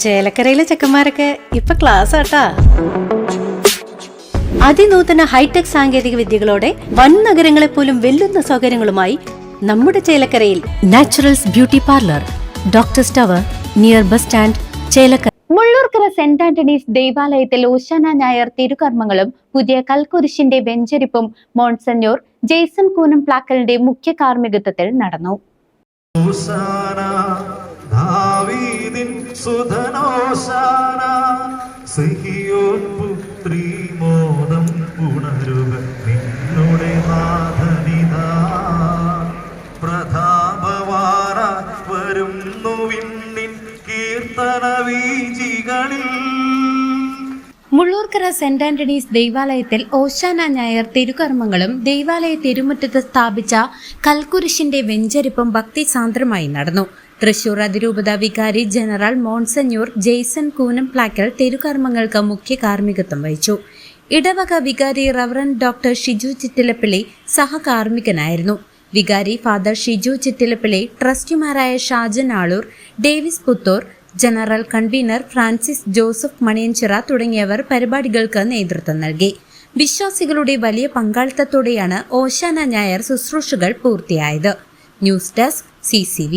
ചേലക്കരയിലെ ചെക്കന്മാരൊക്കെ ഇപ്പൊ ക്ലാസ് ആട്ടാ. അതിനൂതന ഹൈടെക് സാങ്കേതിക വിദ്യകളോടെ വൻ നഗരങ്ങളെ പോലും വെല്ലുന്ന സൗകര്യങ്ങളുമായി നമ്മുടെ ചേലക്കരയിൽ naturals beauty parlour, doctors tower, near bus stand, Chelakkara. Mullurkara saint Antony's ദേവാലയത്തിൽ ഓശാന ഞായർ തിരുകർമ്മങ്ങളും പുതിയ കൽക്കുരിശിന്റെ വെഞ്ചരിപ്പും മോൺസന്യൂർ ജെയ്സൺ കൂനം പ്ലാക്കലിന്റെ മുഖ്യ കാർമ്മികത്വത്തിൽ നടന്നു. മുള്ളൂർക്കര സെന്റ് ആന്റണീസ് ദേവാലയത്തിൽ ഓശാന ഞായർ തിരുകർമ്മങ്ങളും ദേവാലയ തിരുമുറ്റത്ത് സ്ഥാപിച്ച കൽക്കുരിശിന്റെ വെഞ്ചരിപ്പും ഭക്തിസാന്ദ്രമായി നടന്നു. തൃശൂർ അതിരൂപത വികാരി ജനറൽ മോൺസന്യൂർ ജെയ്സൺ കൂനം പ്ലാക്കൽ തിരുകർമ്മങ്ങൾക്ക് മുഖ്യ കാർമ്മികത്വം വഹിച്ചു. ഇടവക വികാരി റവറന്റ് ഡോക്ടർ ഷിജു ചിറ്റിലപ്പിള്ളി സഹകാർമ്മികനായിരുന്നു. വികാരി ഫാദർ ഷിജു ചിറ്റിലപ്പിള്ളി, ട്രസ്റ്റിമാരായ Shajan Aloor, Davis Puthur, general convener Francis Joseph Maniyanchira തുടങ്ങിയവർ പരിപാടികൾക്ക് നേതൃത്വം നൽകി. വിശ്വാസികളുടെ വലിയ പങ്കാളിത്തത്തോടെയാണ് ഓശാന ഞായർ ശുശ്രൂഷകൾ പൂർത്തിയായത്. News desk CCV.